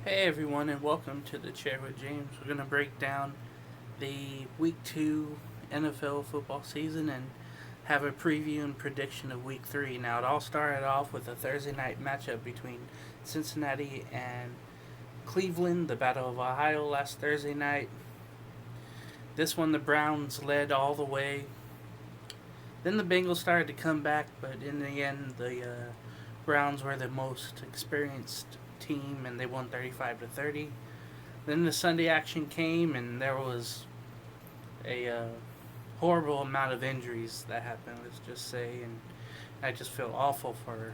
Hey everyone, and welcome to the Chair with James. We're going to break down the Week 2 NFL football season and have a preview and prediction of Week 3. Now, it all started off with a Thursday night matchup between Cincinnati and Cleveland, the Battle of Ohio last Thursday night. This one, the Browns led all the way. Then the Bengals started to come back, but in the end, the Browns were the most experienced team and they won 35-30. Then the Sunday action came, and there was a horrible amount of injuries that happened. Let's just say, and I just feel awful for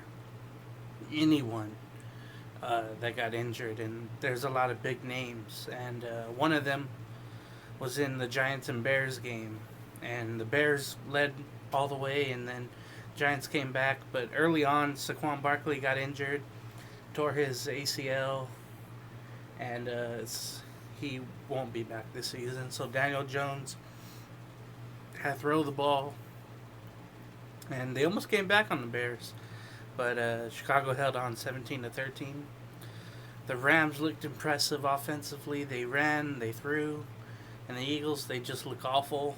anyone that got injured. And there's a lot of big names, and one of them was in the Giants and Bears game, and the Bears led all the way, and then Giants came back. But early on, Saquon Barkley got injured, tore his ACL, and he won't be back this season. So Daniel Jones had to throw the ball, and they almost came back on the Bears, but Chicago held on 17-13. The Rams looked impressive offensively. They ran, they threw, and the Eagles, they just look awful.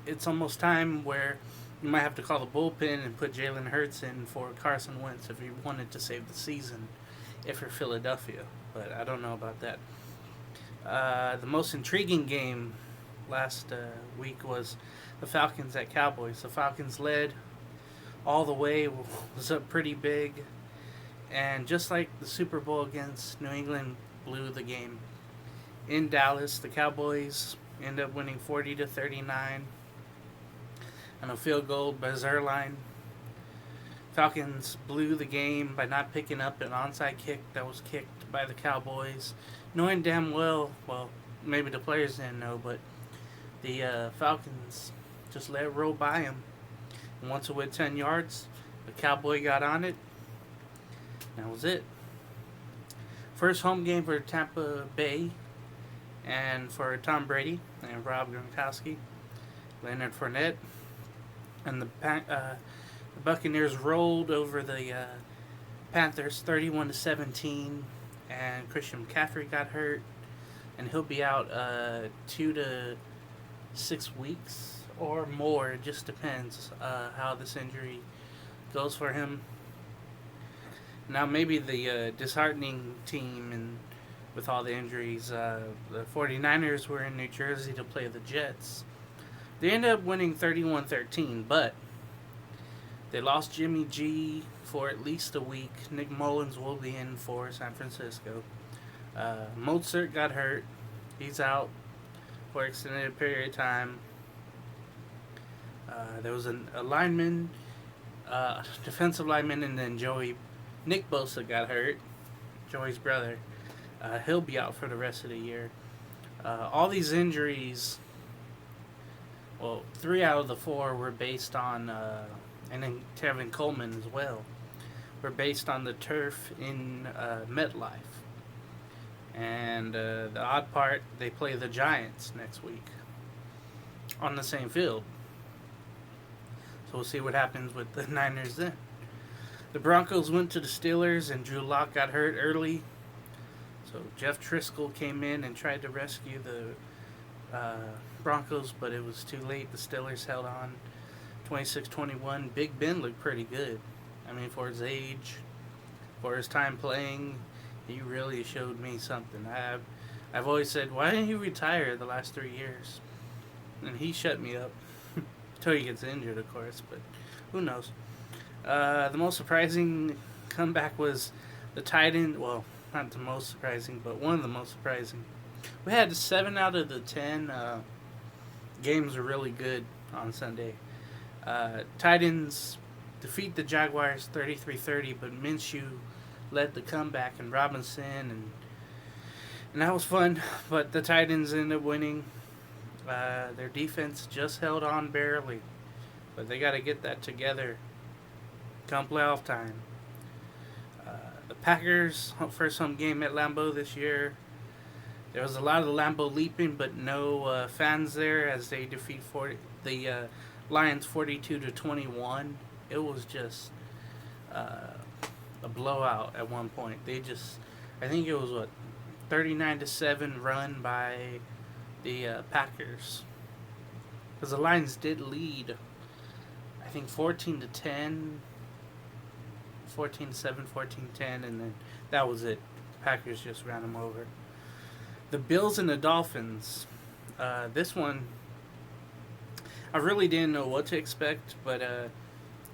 It's almost time where you might have to call the bullpen and put Jalen Hurts in for Carson Wentz if you wanted to save the season, if you're Philadelphia. But I don't know about that. The most intriguing game last week was the Falcons at Cowboys. The Falcons led all the way, was up pretty big, and just like the Super Bowl against New England, blew the game. In Dallas, the Cowboys end up winning 40-39 on a field goal by Zerline. Falcons blew the game by not picking up an onside kick that was kicked by the Cowboys, knowing damn well, maybe the players didn't know, but the Falcons just let it roll by them. And once it went 10 yards, the Cowboy got on it. That was it. First home game for Tampa Bay and for Tom Brady and Rob Gronkowski, Leonard Fournette, and the Buccaneers rolled over the Panthers 31-17, and Christian McCaffrey got hurt, and he'll be out 2 to 6 weeks or more. It just depends how this injury goes for him. Now maybe the disheartening team and with all the injuries, the 49ers were in New Jersey to play the Jets. They ended up winning 31-13, but they lost Jimmy G for at least a week. Nick Mullins will be in for San Francisco. Mozart got hurt. He's out for an extended period of time. There was a lineman, defensive lineman, and then Nick Bosa got hurt, Joey's brother. He'll be out for the rest of the year. All these injuries, well, 3 out of the 4 were based on, and then Tevin Coleman as well, were based on the turf in MetLife. And the odd part, they play the Giants next week on the same field. So we'll see what happens with the Niners then. The Broncos went to the Steelers, and Drew Lock got hurt early. So Jeff Driscoll came in and tried to rescue the Broncos, but it was too late. The Steelers held on 26-21. Big Ben looked pretty good. I mean, for his age, for his time playing, he really showed me something. I've always said, why didn't he retire the last 3 years? And he shut me up. Until he gets injured, of course, but who knows. The most surprising comeback was the tight end. Well, not the most surprising, but one of the most surprising. We had 7 out of the 10 games were really good on Sunday. Titans defeat the Jaguars 33-30, but Minshew led the comeback, and Robinson, and that was fun. But the Titans ended up winning. Their defense just held on barely, but they got to get that together come playoff time. The Packers, first home game at Lambeau this year. There was a lot of Lambeau leaping, but no fans there as they defeat the Lions 42-21. It was just a blowout at one point. I think it was what 39-7 run by the Packers, because the Lions did lead. I think 14-10, 14-7, 14-10, and then that was it. The Packers just ran them over. The Bills and the Dolphins. This one, I really didn't know what to expect, but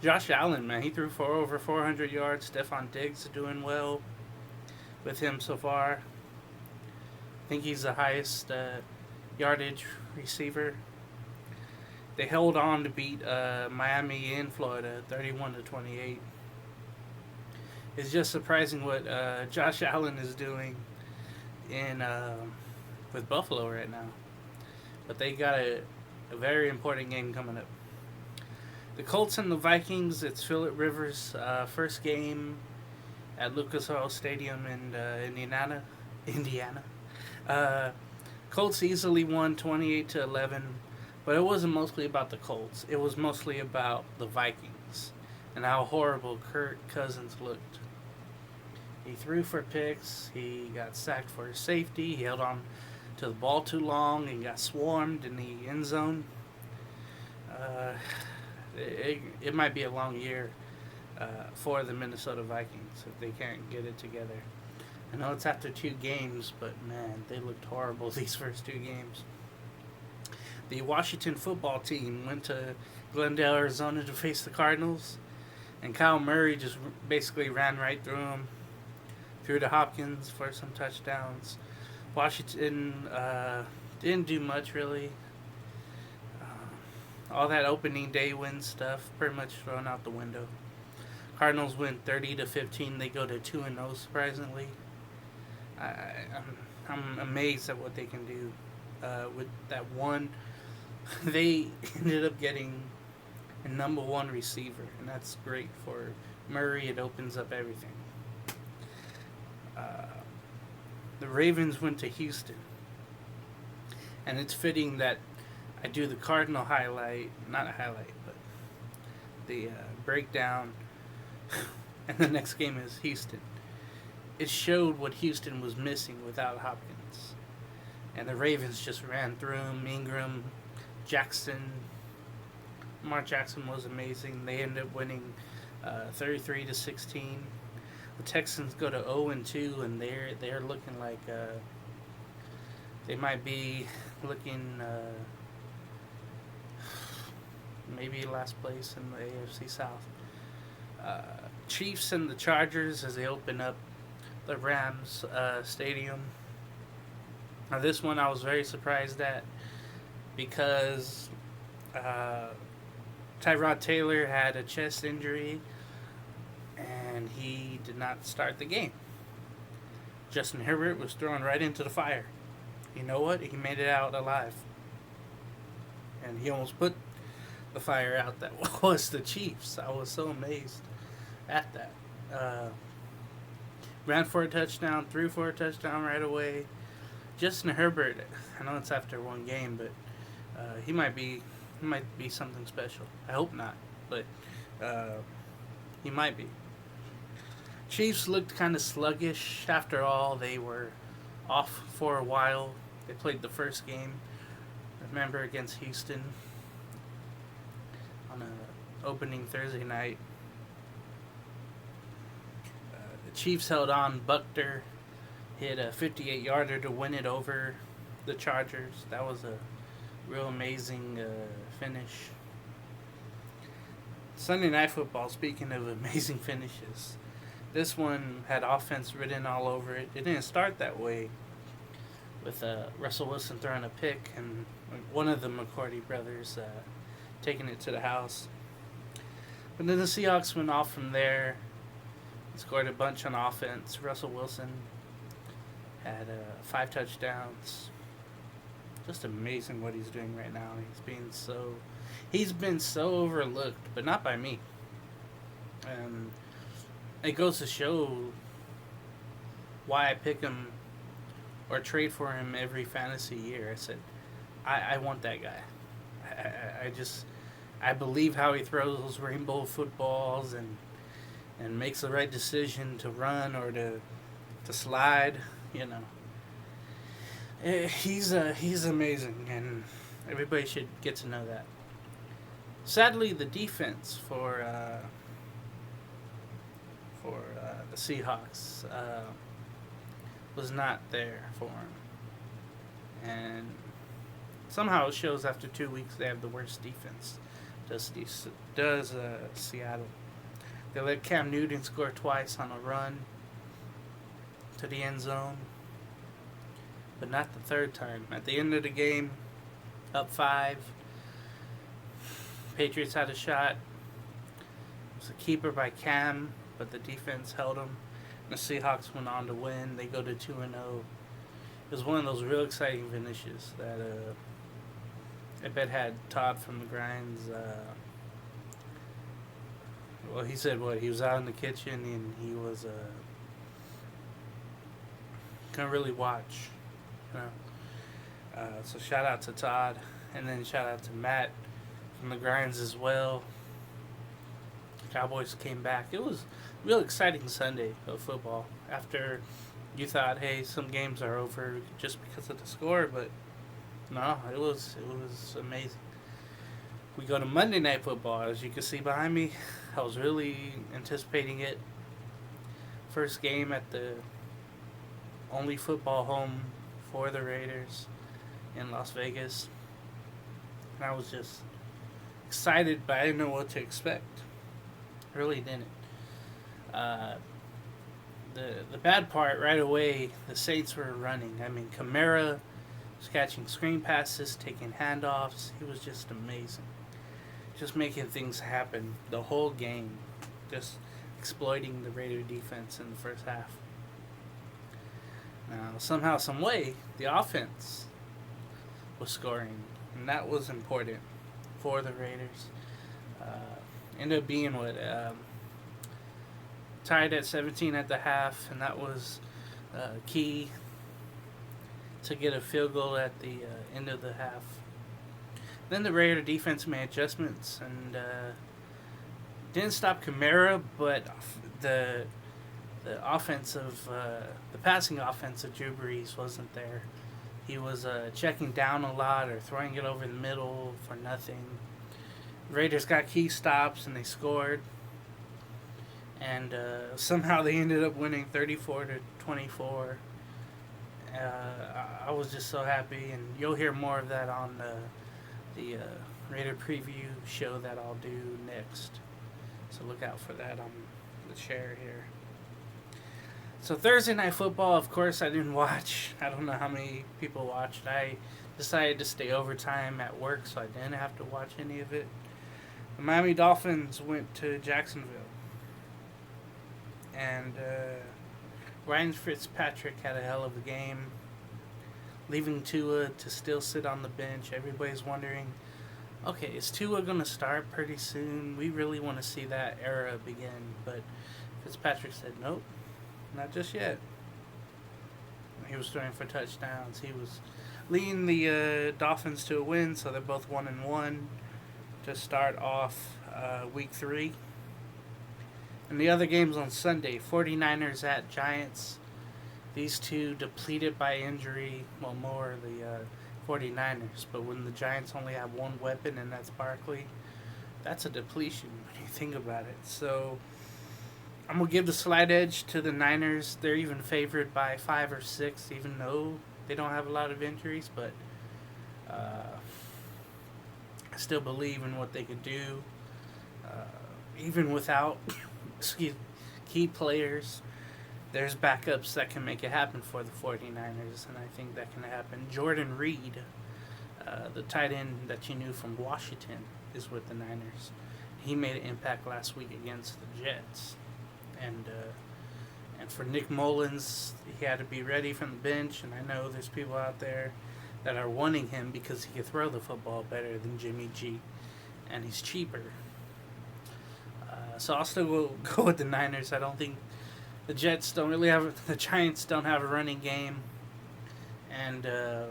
Josh Allen, man, he threw for over 400 yards. Stephon Diggs is doing well with him so far. I think he's the highest yardage receiver. They held on to beat Miami in Florida, 31-28. It's just surprising what Josh Allen is doing in with Buffalo right now. But they got a very important game coming up. The Colts and the Vikings. It's Phillip Rivers' first game at Lucas Oil Stadium in Indiana. Colts easily won 28-11, but it wasn't mostly about the Colts. It was mostly about the Vikings and how horrible Kirk Cousins looked. He threw for picks. He got sacked for his safety. He held on to the ball too long and got swarmed in the end zone. It might be a long year for the Minnesota Vikings if they can't get it together. I know it's after 2 games, but man, they looked horrible these first 2 games. The Washington football team went to Glendale, Arizona to face the Cardinals, and Kyle Murray just basically ran right through them, threw to Hopkins for some touchdowns. Washington didn't do much really. All that opening day win stuff pretty much thrown out the window. Cardinals win 30-15. They go to 2-0 surprisingly. I'm amazed at what they can do with that one. They ended up getting a number 1 receiver, and that's great for Murray. It opens up everything. The Ravens went to Houston, and it's fitting that I do the Cardinal highlight, not a highlight, but the breakdown, and the next game is Houston. It showed what Houston was missing without Hopkins, and the Ravens just ran through him. Ingram, Jackson, Lamar Jackson was amazing. They ended up winning 33-16. The Texans go to 0-2, and they're looking like they might be looking maybe last place in the AFC South. Chiefs and the Chargers as they open up the Rams stadium. Now this one I was very surprised at because Tyrod Taylor had a chest injury and he did not start the game. Justin Herbert was thrown right into the fire. You know what? He made it out alive. And he almost put the fire out that was the Chiefs. I was so amazed at that. Ran for a touchdown, threw for a touchdown right away. Justin Herbert, I know it's after 1 game, but he might be something special. I hope not, but he might be. Chiefs looked kind of sluggish. After all, they were off for a while. They played the first game, remember, against Houston on an opening Thursday night. The Chiefs held on. Buckner hit a 58-yarder to win it over the Chargers. That was a real amazing finish. Sunday Night Football, speaking of amazing finishes, this one had offense written all over it. It didn't start that way with Russell Wilson throwing a pick and one of the McCourty brothers taking it to the house. But then the Seahawks went off from there, scored a bunch on offense. Russell Wilson had 5 touchdowns. Just amazing what he's doing right now. He's been so overlooked, but not by me. It goes to show why I pick him or trade for him every fantasy year. I said, I want that guy. I believe how he throws those rainbow footballs, and and makes the right decision to run or to slide. You know, he's amazing, and everybody should get to know that. Sadly, the defense for the Seahawks was not there for him, and somehow it shows after 2 weeks they have the worst defense. Does Seattle? They let Cam Newton score twice on a run to the end zone, but not the third time. At the end of the game, up 5, Patriots had a shot. It was a keeper by Cam, but the defense held him. And the Seahawks went on to win. They go to 2-0. It was one of those real exciting finishes that I bet had Todd from the Grinds. Well, he said what? He was out in the kitchen and he was couldn't really watch. You know? So shout out to Todd, and then shout out to Matt from the Grinds as well. Cowboys came back. It was a real exciting Sunday of football. After you thought, hey, some games are over just because of the score, but no, it was amazing. We go to Monday Night Football. As you can see behind me, I was really anticipating it. First game at the only football home for the Raiders in Las Vegas. And I was just excited, but I didn't know what to expect. I really didn't. The bad part right away, the Saints were running. I mean, Kamara was catching screen passes, taking handoffs. He was just amazing. Just making things happen the whole game. Just exploiting the Raider defense in the first half. Now, somehow, some way, the offense was scoring, and that was important for the Raiders. Ended up being tied at 17 at the half, and that was key to get a field goal at the end of the half. Then the Raider defense made adjustments and didn't stop Kamara, but the passing offense of Drew Brees wasn't there. He was checking down a lot or throwing it over the middle for nothing. Raiders got key stops and they scored, and somehow they ended up winning 34-24. I was just so happy, and you'll hear more of that on the Raider preview show that I'll do next. So look out for that on the share here. So Thursday Night Football, of course, I didn't watch. I don't know how many people watched. I decided to stay overtime at work, so I didn't have to watch any of it. The Miami Dolphins went to Jacksonville, and Ryan Fitzpatrick had a hell of a game, leaving Tua to still sit on the bench. Everybody's wondering, okay, is Tua going to start pretty soon? We really want to see that era begin. But Fitzpatrick said, nope, not just yet. He was throwing for touchdowns. He was leading the Dolphins to a win, so they're both 1-1 to start off week 3. And the other games on Sunday, 49ers at Giants. These two depleted by injury, well, more the 49ers. But when the Giants only have one weapon, and that's Barkley, that's a depletion when you think about it. So I'm going to give the slight edge to the Niners. They're even favored by 5 or 6, even though they don't have a lot of injuries. But I still believe in what they could do, even without key players. There's backups that can make it happen for the 49ers, and I think that can happen. Jordan Reed, the tight end that you knew from Washington, is with the Niners. He made an impact last week against the Jets. And for Nick Mullins, he had to be ready from the bench, and I know there's people out there that are wanting him because he can throw the football better than Jimmy G, and he's cheaper. So I'll still go with the Niners. I don't think the Giants don't have a running game, and the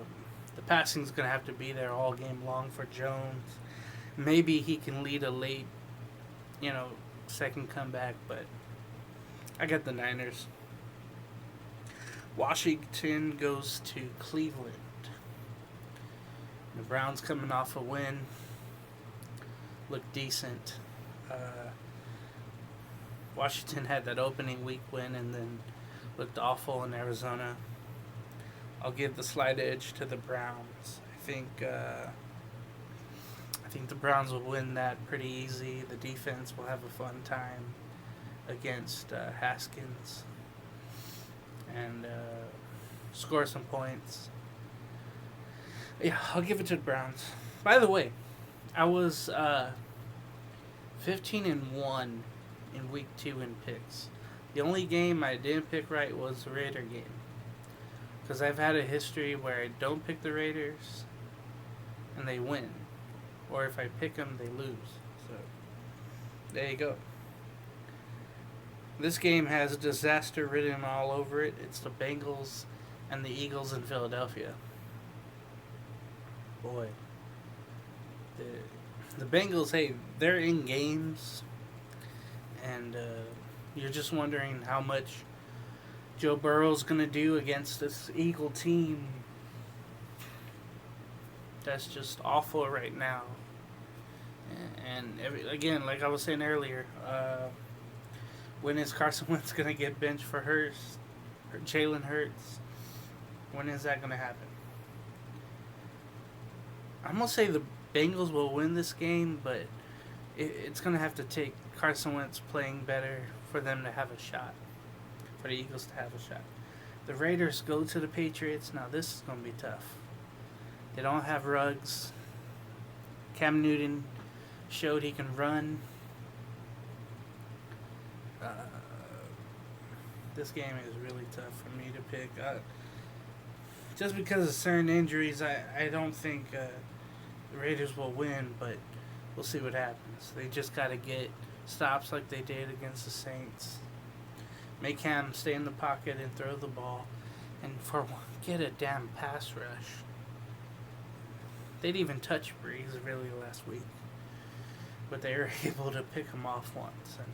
passing's going to have to be there all game long for Jones. Maybe he can lead a late, second comeback, but I got the Niners. Washington goes to Cleveland. The Browns coming off a win. Look decent. Washington had that opening week win and then looked awful in Arizona. I'll give the slight edge to the Browns. I think the Browns will win that pretty easy. The defense will have a fun time against Haskins and score some points. Yeah, I'll give it to the Browns. By the way, I was 15-1 in week 2 in picks. The only game I didn't pick right was the Raider game. Because I've had a history where I don't pick the Raiders and they win. Or if I pick them, they lose. So, there you go. This game has disaster written all over it. It's the Bengals and the Eagles in Philadelphia. Boy. The Bengals, hey, they're in games. And you're just wondering how much Joe Burrow's going to do against this Eagle team that's just awful right now. And again, like I was saying earlier, when is Carson Wentz going to get benched for Hurts or Jalen Hurts? When is that going to happen? I'm going to say the Bengals will win this game, but it's going to have to take Carson Wentz playing better for them to have a shot, for the Eagles to have a shot. The Raiders go to the Patriots. Now, this is going to be tough. They don't have Ruggs. Cam Newton showed he can run. This game is really tough for me to pick. Just because of certain injuries, I don't think the Raiders will win, but we'll see what happens. They just got to get stops like they did against the Saints. Make Cam stay in the pocket and throw the ball. And get a damn pass rush. They didn't even touch Breeze really last week. But they were able to pick him off once. And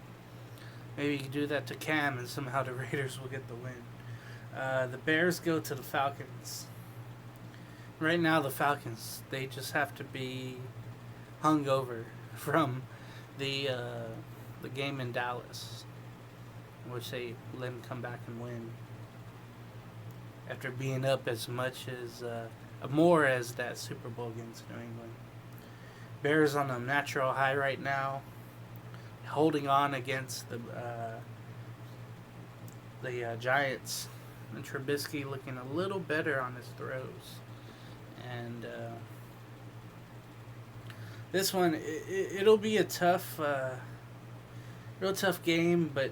maybe you can do that to Cam and somehow the Raiders will get the win. The Bears go to the Falcons. Right now the Falcons, they just have to be hungover from the game in Dallas, in which they let them come back and win. After being up as much as, more as that Super Bowl against New England. Bears on a natural high right now, holding on against the Giants. And Trubisky looking a little better on his throws. And this one, it'll be a tough, real tough game, but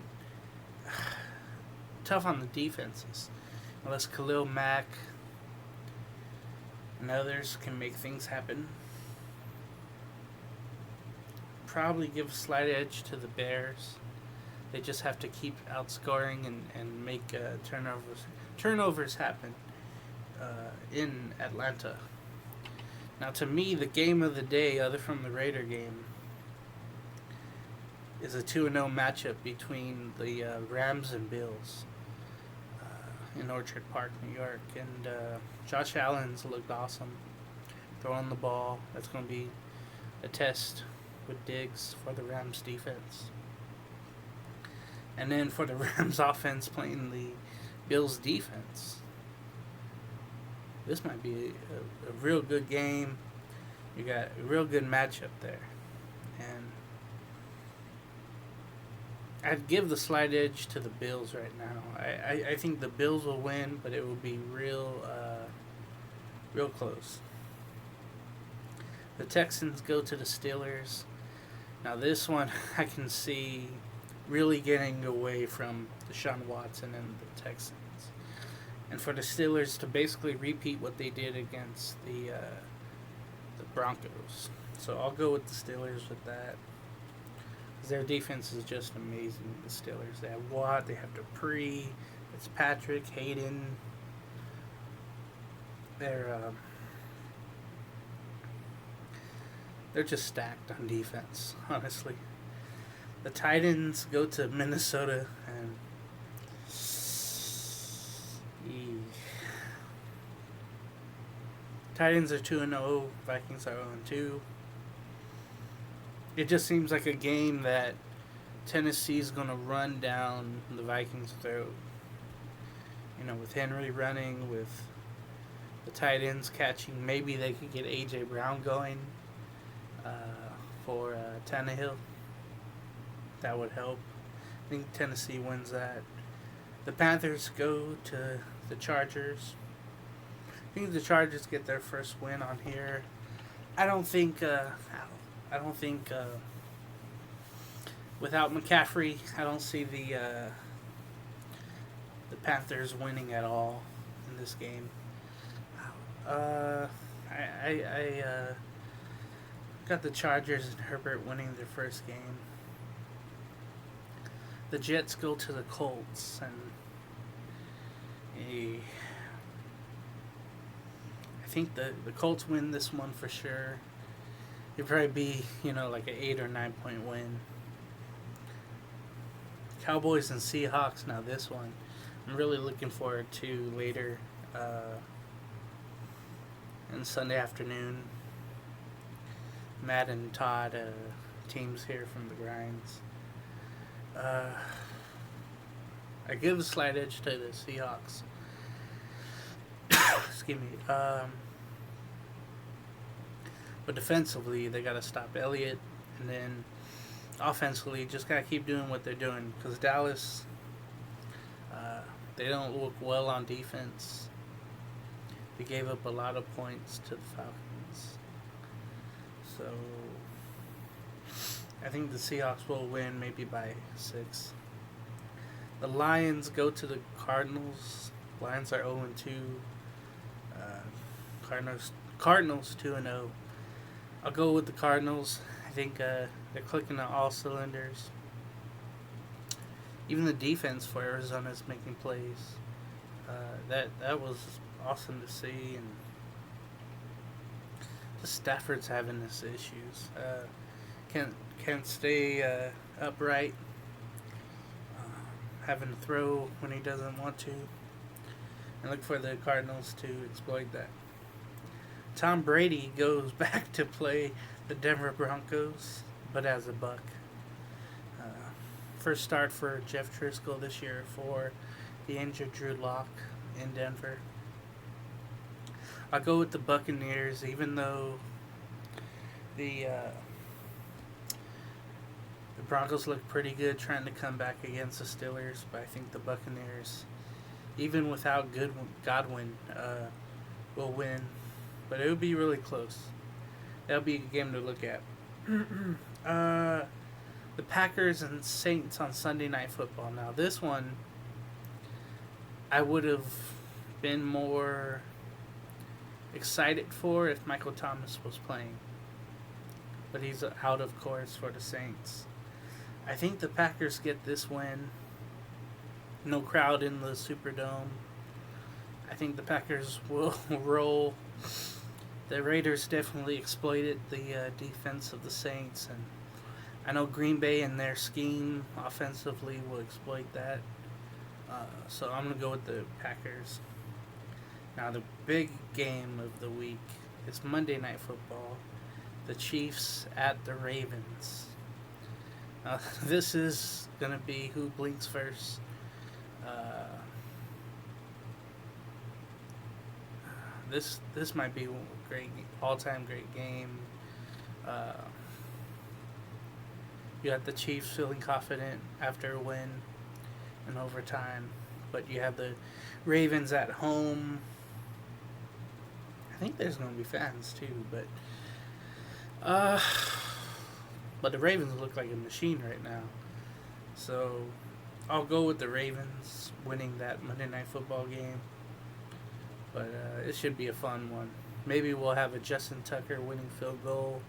tough on the defenses. Unless Khalil Mack and others can make things happen. Probably give a slight edge to the Bears. They just have to keep outscoring and make turnovers happen in Atlanta. Now, to me, the game of the day, other from the Raider game, is a 2-0 matchup between the Rams and Bills in Orchard Park, New York. And Josh Allen's looked awesome throwing the ball. That's going to be a test with Diggs for the Rams defense. And then for the Rams offense playing the Bills defense. This might be a real good game. You got a real good matchup there. And I'd give the slight edge to the Bills right now. I think the Bills will win, but it will be real close. The Texans go to the Steelers. Now this one I can see really getting away from Deshaun Watson and the Texans. And for the Steelers to basically repeat what they did against the Broncos. So I'll go with the Steelers with that. Because their defense is just amazing, the Steelers. They have Watt, they have Dupree, Fitzpatrick, Hayden. They're just stacked on defense, honestly. The Titans go to Minnesota, and Titans are 2-0. Vikings are 0-2. It just seems like a game that Tennessee's going to run down the Vikings' throat. With Henry running, with the tight ends catching, maybe they could get A.J. Brown going for Tannehill. That would help. I think Tennessee wins that. The Panthers go to the Chargers. I think the Chargers get their first win on here. I don't think without McCaffrey, I don't see the Panthers winning at all in this game. I got the Chargers and Herbert winning their first game. The Jets go to the Colts, and I think the Colts win this one for sure. It'd probably be, like an 8 or 9 point win. Cowboys and Seahawks, now this one I'm really looking forward to later and Sunday afternoon. Matt and Todd, teams here from the Grinds. I give a slight edge to the Seahawks. Excuse me. But defensively, they got to stop Elliott. And then offensively, just got to keep doing what they're doing. Because Dallas, they don't look well on defense. They gave up a lot of points to the Falcons. So I think the Seahawks will win, maybe by 6. The Lions go to the Cardinals. Lions are 0-2. Cardinals 2-0. I'll go with the Cardinals. I think they're clicking on all cylinders. Even the defense for Arizona is making plays. That was awesome to see, and just Stafford's having his issues. Can't stay upright. Having to throw when he doesn't want to. And look for the Cardinals to exploit that. Tom Brady goes back to play the Denver Broncos, but as a Buck. First start for Jeff Driscoll this year for the injured Drew Lock in Denver. I'll go with the Buccaneers, even though the Broncos look pretty good trying to come back against the Steelers, but I think the Buccaneers, even without Godwin, will win. But it would be really close. That'll be a game to look at. The Packers and Saints on Sunday Night Football. Now, this one, I would have been more excited for if Michael Thomas was playing. But he's out, of course, for the Saints. I think the Packers get this win. No crowd in the Superdome. I think the Packers will roll. The Raiders definitely exploited the defense of the Saints, and I know Green Bay and their scheme offensively will exploit that. So I'm going to go with the Packers. Now the big game of the week is Monday Night Football. The Chiefs at the Ravens. This is going to be who blinks first. This might be a great, all-time great game. You got the Chiefs feeling confident after a win in overtime, but you have the Ravens at home. I think there's going to be fans too, but the Ravens look like a machine right now. So I'll go with the Ravens winning that Monday Night Football game. But it should be a fun one. Maybe we'll have a Justin Tucker winning field goal,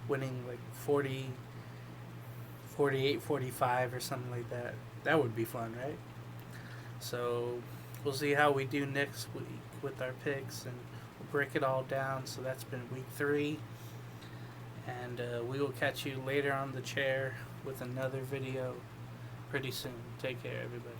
winning like 40, 48, 45 or something like that. That would be fun, right? So we'll see how we do next week with our picks, and we'll break it all down. So that's been week 3. And we will catch you later on the chair with another video pretty soon. Take care, everybody.